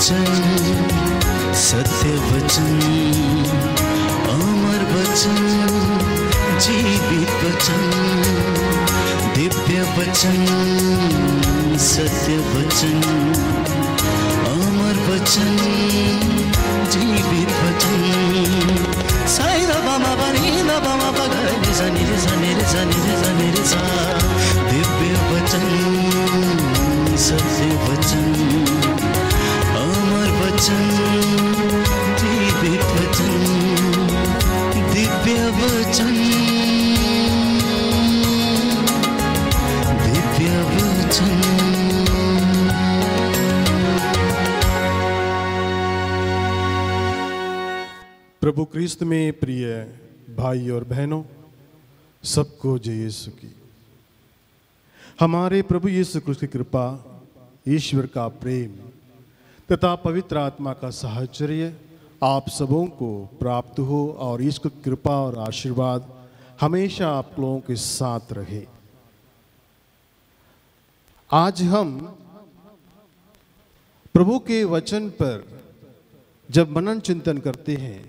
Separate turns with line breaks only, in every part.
वचन, सत्य वचन, अमर वचन, जीवित वचन, दिव्य वचन, सत्य वचन, अमर वचन, जीवित वचन। साई दा बामा बनी दा बामा बगा रे सा नि रे सा नि रे सा नि रे सा नि रे सा। दिव्य वचन, सत्य वचन, अमर वचन, जीवित वचन, दिव्य वचन, दिव्य वचन।
प्रभु क्रिस्त में प्रिय भाई और बहनों, सबको जय यीशु की। हमारे प्रभु यीशु क्रिस्त की कृपा, ईश्वर का प्रेम तथा पवित्र आत्मा का साहचर्य आप सबों को प्राप्त हो और ईश्वर की कृपा और आशीर्वाद हमेशा आप लोगों के साथ रहे। आज हम प्रभु के वचन पर जब मनन चिंतन करते हैं,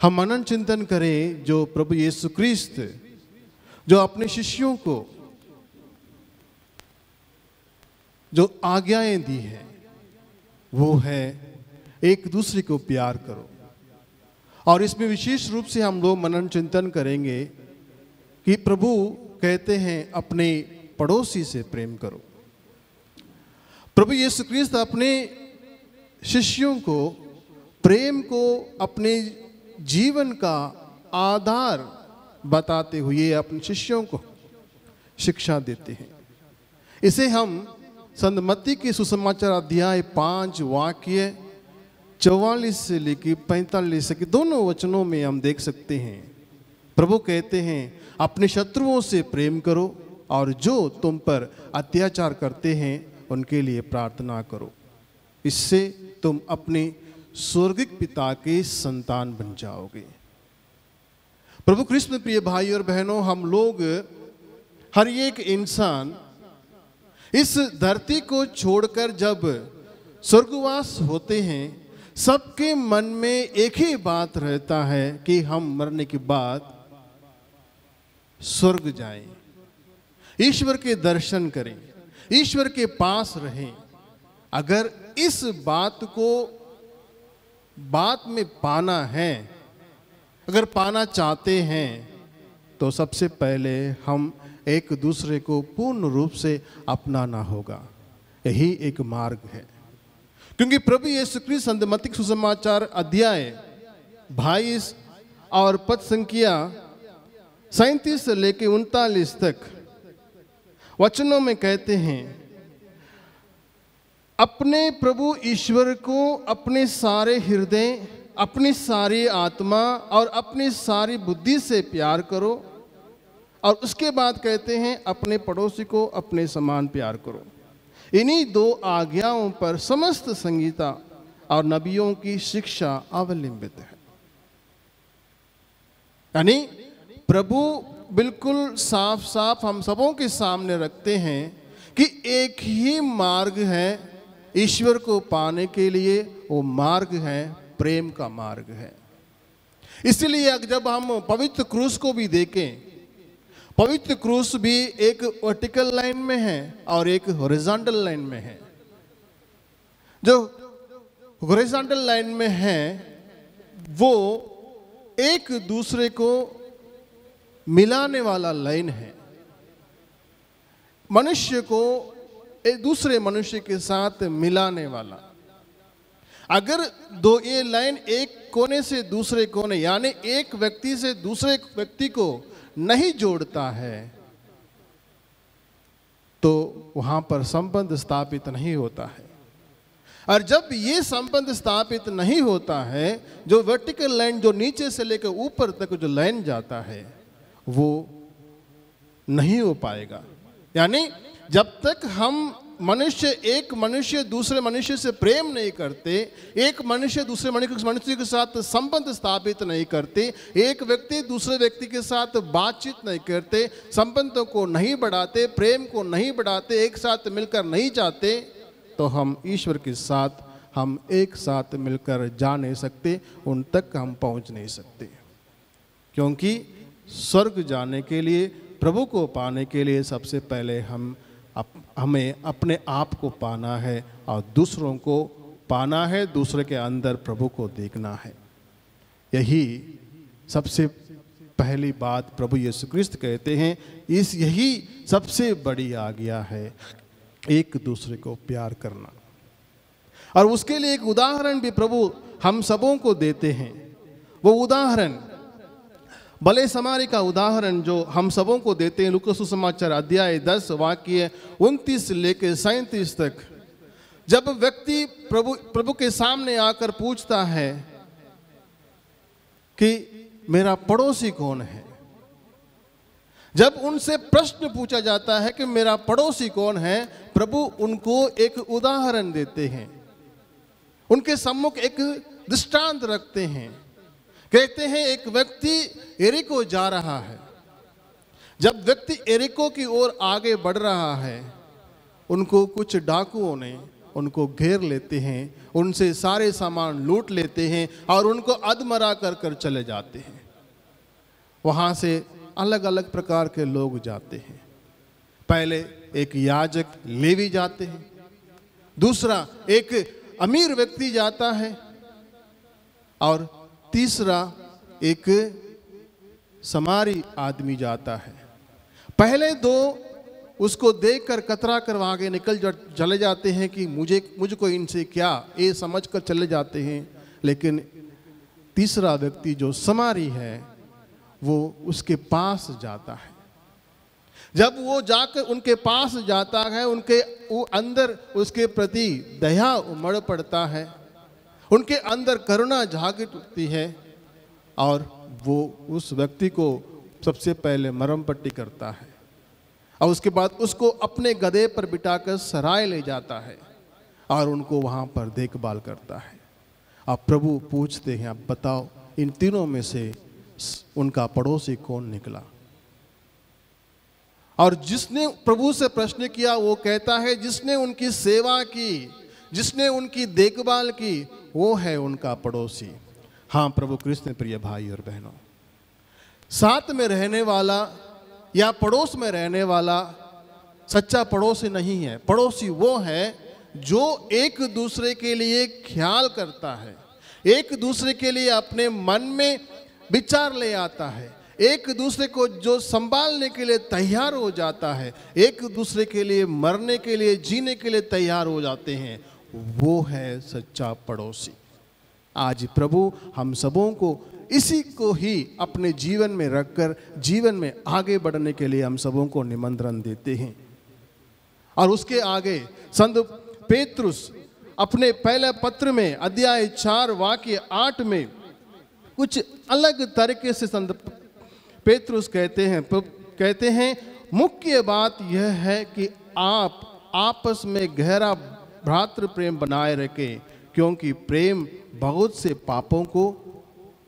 हम मनन चिंतन करें जो प्रभु यीशु क्रिस्त जो अपने शिष्यों को जो आज्ञाएं दी हैं, वो है एक दूसरे को प्यार करो। और इसमें विशेष रूप से हम लोग मनन चिंतन करेंगे कि प्रभु कहते हैं अपने पड़ोसी से प्रेम करो। प्रभु यीशु क्रिस्त अपने शिष्यों को प्रेम को अपने जीवन का आधार बताते हुए अपने शिष्यों को शिक्षा देते हैं। इसे हम संत मत्ती के सुसमाचार अध्याय 5 वाक्य 44 से लेकर 45 के दोनों वचनों में हम देख सकते हैं। प्रभु कहते हैं अपने शत्रुओं से प्रेम करो और जो तुम पर अत्याचार करते हैं उनके लिए प्रार्थना करो, इससे तुम अपने स्वर्गिक पिता के संतान बन जाओगे। प्रभु क्रिस्त में प्रिय भाई और बहनों, हम लोग हर एक इंसान इस धरती को छोड़कर जब स्वर्गवास होते हैं, सबके मन में एक ही बात रहता है कि हम मरने के बाद स्वर्ग जाएं, ईश्वर के दर्शन करें, ईश्वर के पास रहें। अगर इस बात में पाना है, अगर पाना चाहते हैं, तो सबसे पहले हम एक दूसरे को पूर्ण रूप से अपनाना होगा। यही एक मार्ग है, क्योंकि प्रभु यीशु क्रिस्त संत मत्ती सुसमाचार अध्याय 22 और पद संख्या 37 से लेकर 39 तक वचनों में कहते हैं, अपने प्रभु ईश्वर को अपने सारे हृदय, अपनी सारी आत्मा और अपनी सारी बुद्धि से प्यार करो। और उसके बाद कहते हैं अपने पड़ोसी को अपने समान प्यार करो। इन्हीं 2 आज्ञाओं पर समस्त संहिता और नबियों की शिक्षा अवलंबित है। यानी प्रभु बिल्कुल साफ साफ हम सबों के सामने रखते हैं कि एक ही मार्ग है ईश्वर को पाने के लिए, वो मार्ग है प्रेम का मार्ग है। इसलिए जब हम पवित्र क्रूस को भी देखें, पवित्र क्रूस भी एक वर्टिकल लाइन में है और एक हॉरिजॉन्टल लाइन में है। जो हॉरिजॉन्टल लाइन में है वो एक दूसरे को मिलाने वाला लाइन है, मनुष्य को एक दूसरे मनुष्य के साथ मिलाने वाला। अगर ये लाइन एक कोने से दूसरे कोने, यानी एक व्यक्ति से दूसरे व्यक्ति को नहीं जोड़ता है, तो वहां पर संबंध स्थापित नहीं होता है। और जब ये संबंध स्थापित नहीं होता है, जो वर्टिकल लाइन जो नीचे से लेकर ऊपर तक जो लाइन जाता है वो नहीं हो पाएगा। यानी जब तक हम एक मनुष्य दूसरे मनुष्य से प्रेम नहीं करते, एक मनुष्य दूसरे मनुष्य के साथ संबंध स्थापित नहीं करते, एक व्यक्ति दूसरे व्यक्ति के साथ बातचीत नहीं करते, संबंधों को नहीं बढ़ाते, प्रेम को नहीं बढ़ाते, एक साथ मिलकर नहीं जाते, तो हम ईश्वर के साथ हम एक साथ मिलकर जा नहीं सकते, उन तक हम पहुंच नहीं सकते। क्योंकि स्वर्ग जाने के लिए, प्रभु को पाने के लिए सबसे पहले हमें अपने आप को पाना है और दूसरों को पाना है, दूसरे के अंदर प्रभु को देखना है। यही सबसे पहली बात प्रभु यीशु क्रिस्त कहते हैं, यही सबसे बड़ी आज्ञा है, एक दूसरे को प्यार करना। और उसके लिए एक उदाहरण भी प्रभु हम सबों को देते हैं। वो उदाहरण भले समारी का उदाहरण जो हम सबों को देते हैं, लूका सुसमाचार अध्याय 10 वाक्य 29 लेके 37 तक। जब व्यक्ति प्रभु के सामने आकर पूछता है कि मेरा पड़ोसी कौन है, जब उनसे प्रश्न पूछा जाता है कि मेरा पड़ोसी कौन है, प्रभु उनको एक उदाहरण देते हैं, उनके सम्मुख एक दृष्टांत रखते हैं। कहते हैं एक व्यक्ति एरिको जा रहा है। जब व्यक्ति एरिको की ओर आगे बढ़ रहा है, उनको कुछ डाकुओं ने उनको घेर लेते हैं, उनसे सारे सामान लूट लेते हैं और उनको अधमरा कर चले जाते हैं। वहाँ से अलग अलग प्रकार के लोग जाते हैं। पहले एक याजक लेवी जाते हैं, दूसरा एक अमीर व्यक्ति जाता है और तीसरा एक समारी आदमी जाता है। पहले दो उसको देखकर कतरा कर आगे निकल चले जाते हैं कि मुझको इनसे क्या, ये समझकर चले जाते हैं। लेकिन तीसरा व्यक्ति जो समारी है वो उसके पास जाता है। जब वो जाकर उनके पास जाता है, उनके वो अंदर उसके प्रति दया उमड़ पड़ता है, उनके अंदर करुणा जागृत होती है और वो उस व्यक्ति को सबसे पहले मरहम पट्टी करता है और उसके बाद उसको अपने गधे पर बिठाकर सराय ले जाता है और उनको वहाँ पर देखभाल करता है। अब प्रभु पूछते हैं, अब बताओ इन तीनों में से उनका पड़ोसी कौन निकला? और जिसने प्रभु से प्रश्न किया वो कहता है जिसने उनकी सेवा की, जिसने उनकी देखभाल की, वो है उनका पड़ोसी। हाँ प्रभु कृष्ण प्रिय भाई और बहनों, साथ में रहने वाला या पड़ोस में रहने वाला सच्चा पड़ोसी नहीं है। पड़ोसी वो है जो एक दूसरे के लिए ख्याल करता है, एक दूसरे के लिए अपने मन में विचार ले आता है, एक दूसरे को जो संभालने के लिए तैयार हो जाता है, एक दूसरे के लिए मरने के लिए, जीने के लिए तैयार हो जाते हैं, वो है सच्चा पड़ोसी। आज प्रभु हम सबों को इसी को ही अपने जीवन में रखकर जीवन में आगे बढ़ने के लिए हम सबों को निमंत्रण देते हैं। और उसके आगे संत पेतरुस अपने पहले पत्र में अध्याय 4 वाक्य 8 में कुछ अलग तरीके से संत पेतरुस कहते हैं मुख्य बात यह है कि आप आपस में गहरा भ्रातृ प्रेम बनाए रखें, क्योंकि प्रेम बहुत से पापों को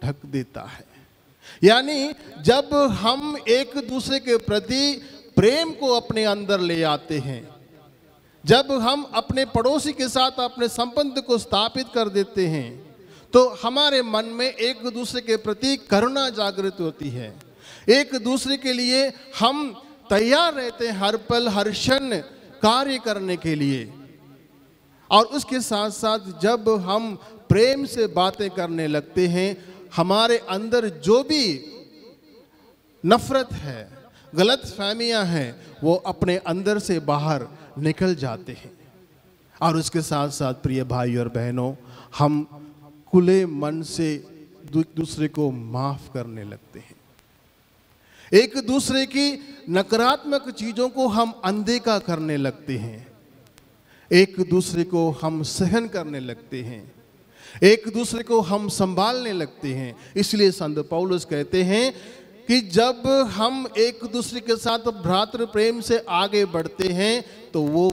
ढक देता है। यानी जब हम एक दूसरे के प्रति प्रेम को अपने अंदर ले आते हैं, जब हम अपने पड़ोसी के साथ अपने संबंध को स्थापित कर देते हैं, तो हमारे मन में एक दूसरे के प्रति करुणा जागृत होती है। एक दूसरे के लिए हम तैयार रहते हैं हर पल हर क्षण कार्य करने के लिए। और उसके साथ साथ जब हम प्रेम से बातें करने लगते हैं, हमारे अंदर जो भी नफरत है, गलत फहमियां हैं, वो अपने अंदर से बाहर निकल जाते हैं। और उसके साथ साथ प्रिय भाई और बहनों, हम खुले मन से दूसरे को माफ करने लगते हैं। एक दूसरे की नकारात्मक चीजों को हम अनदेखा करने लगते हैं, एक दूसरे को हम सहन करने लगते हैं, एक दूसरे को हम संभालने लगते हैं। इसलिए संत पौलुस कहते हैं कि जब हम एक दूसरे के साथ भ्रातृ प्रेम से आगे बढ़ते हैं, तो वो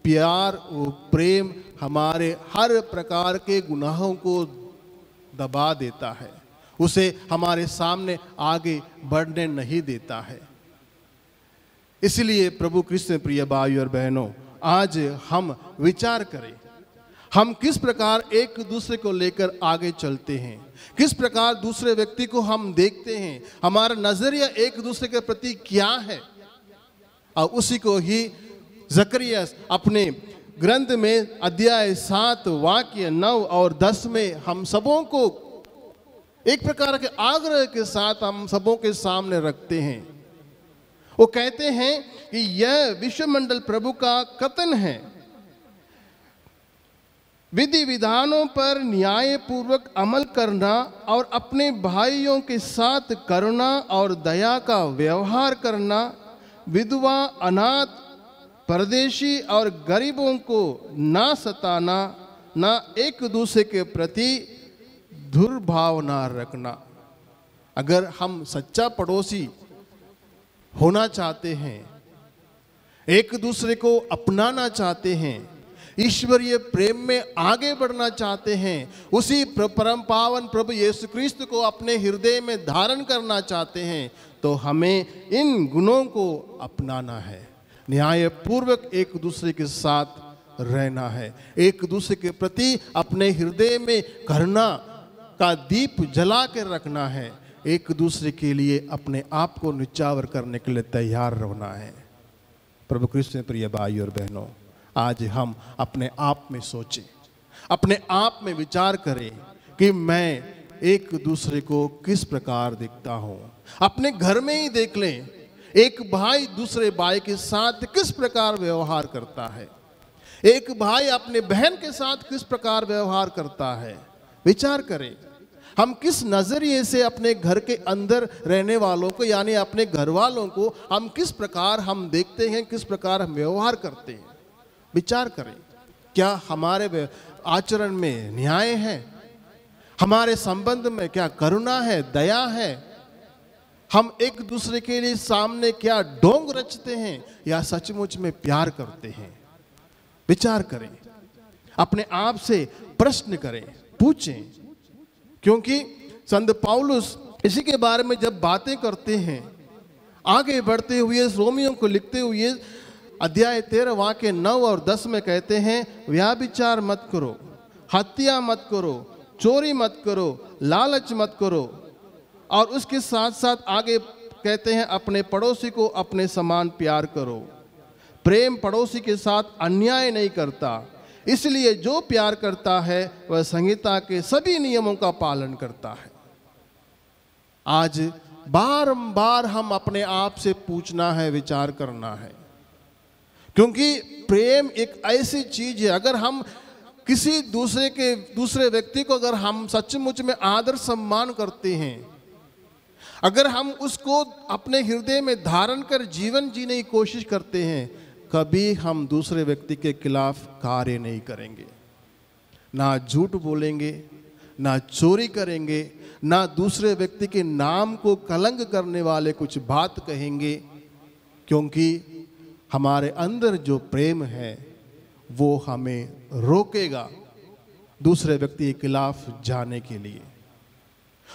प्यार, वो प्रेम हमारे हर प्रकार के गुनाहों को दबा देता है, उसे हमारे सामने आगे बढ़ने नहीं देता है। इसलिए प्रभु कृष्ण प्रिय भाई और बहनों, आज हम विचार करें, हम किस प्रकार एक दूसरे को लेकर आगे चलते हैं, किस प्रकार दूसरे व्यक्ति को हम देखते हैं, हमारा नजरिया एक दूसरे के प्रति क्या है। और उसी को ही जकरिया अपने ग्रंथ में अध्याय 7 वाक्य 9 और 10 में हम सबों को एक प्रकार के आग्रह के साथ हम सबों के सामने रखते हैं। वो कहते हैं कि यह विश्वमंडल प्रभु का कथन है, विधि विधानों पर न्याय पूर्वक अमल करना और अपने भाइयों के साथ करुणा और दया का व्यवहार करना, विधवा, अनाथ, परदेशी और गरीबों को ना सताना, ना एक दूसरे के प्रति दुर्भाव ना रखना। अगर हम सच्चा पड़ोसी होना चाहते हैं, एक दूसरे को अपनाना चाहते हैं, ईश्वरीय प्रेम में आगे बढ़ना चाहते हैं, उसी परम पावन प्रभु यीशु क्रिस्त को अपने हृदय में धारण करना चाहते हैं, तो हमें इन गुणों को अपनाना है। न्याय पूर्वक एक दूसरे के साथ रहना है, एक दूसरे के प्रति अपने हृदय में करुणा का दीप जला कर रखना है, एक दूसरे के लिए अपने आप को निछावर करने के लिए तैयार रहना है। प्रभु कृष्ण में प्रिय भाई और बहनों, आज हम अपने आप में सोचें, अपने आप में विचार करें कि मैं एक दूसरे को किस प्रकार दिखता हूं। अपने घर में ही देख लें, एक भाई दूसरे भाई के साथ किस प्रकार व्यवहार करता है, एक भाई अपने बहन के साथ किस प्रकार व्यवहार करता है। विचार करें, हम किस नजरिए से अपने घर के अंदर रहने वालों को यानी अपने घर वालों को हम किस प्रकार हम देखते हैं, किस प्रकार हम व्यवहार करते हैं। विचार करें, क्या हमारे आचरण में न्याय है, हमारे संबंध में क्या करुणा है, दया है, हम एक दूसरे के लिए सामने क्या ढोंग रचते हैं या सचमुच में प्यार करते हैं। विचार करें, अपने आप से प्रश्न करें, पूछें, क्योंकि संत पौलुस इसी के बारे में जब बातें करते हैं, आगे बढ़ते हुए रोमियों को लिखते हुए अध्याय 13 वाक्य 9 और 10 में कहते हैं, व्याभिचार मत करो, हत्या मत करो, चोरी मत करो, लालच मत करो। और उसके साथ साथ आगे कहते हैं, अपने पड़ोसी को अपने समान प्यार करो, प्रेम पड़ोसी के साथ अन्याय नहीं करता, इसलिए जो प्यार करता है वह संहिता के सभी नियमों का पालन करता है। आज बारंबार हम अपने आप से पूछना है, विचार करना है, क्योंकि प्रेम एक ऐसी चीज है, अगर हम किसी दूसरे व्यक्ति को अगर हम सचमुच में आदर सम्मान करते हैं, अगर हम उसको अपने हृदय में धारण कर जीवन जीने की कोशिश करते हैं, कभी हम दूसरे व्यक्ति के खिलाफ कार्य नहीं करेंगे, ना झूठ बोलेंगे, ना चोरी करेंगे, ना दूसरे व्यक्ति के नाम को कलंक करने वाले कुछ बात कहेंगे, क्योंकि हमारे अंदर जो प्रेम है वो हमें रोकेगा दूसरे व्यक्ति के खिलाफ जाने के लिए।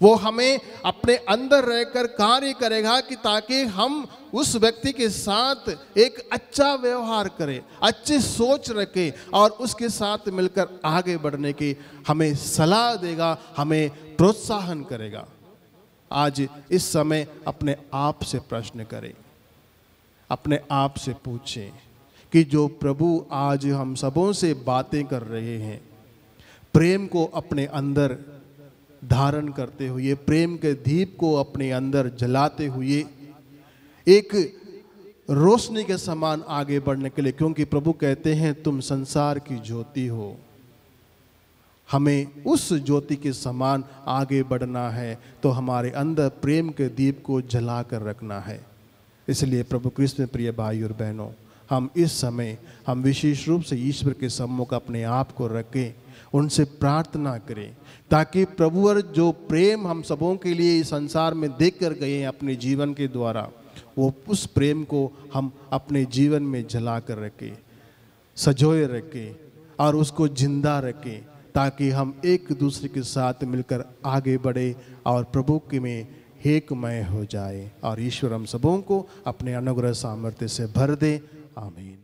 वो हमें अपने अंदर रहकर कार्य करेगा कि ताकि हम उस व्यक्ति के साथ एक अच्छा व्यवहार करें, अच्छी सोच रखें और उसके साथ मिलकर आगे बढ़ने की हमें सलाह देगा, हमें प्रोत्साहन करेगा। आज इस समय अपने आप से प्रश्न करें, अपने आप से पूछें कि जो प्रभु आज हम सबों से बातें कर रहे हैं, प्रेम को अपने अंदर धारण करते हुए, प्रेम के दीप को अपने अंदर जलाते हुए एक रोशनी के समान आगे बढ़ने के लिए, क्योंकि प्रभु कहते हैं तुम संसार की ज्योति हो, हमें उस ज्योति के समान आगे बढ़ना है, तो हमारे अंदर प्रेम के दीप को जला कर रखना है। इसलिए प्रभु कृष्ण प्रिय भाई और बहनों, हम इस समय हम विशेष रूप से ईश्वर के सम्मुख अपने आप को रखें, उनसे प्रार्थना करें, ताकि प्रभु और जो प्रेम हम सबों के लिए इस संसार में देख कर गए हैं अपने जीवन के द्वारा, वो उस प्रेम को हम अपने जीवन में जला कर रखें, सजोए रखें और उसको जिंदा रखें, ताकि हम एक दूसरे के साथ मिलकर आगे बढ़े और प्रभु के में एकमय हो जाए और ईश्वर हम सबों को अपने अनुग्रह सामर्थ्य से भर दे। आमीन।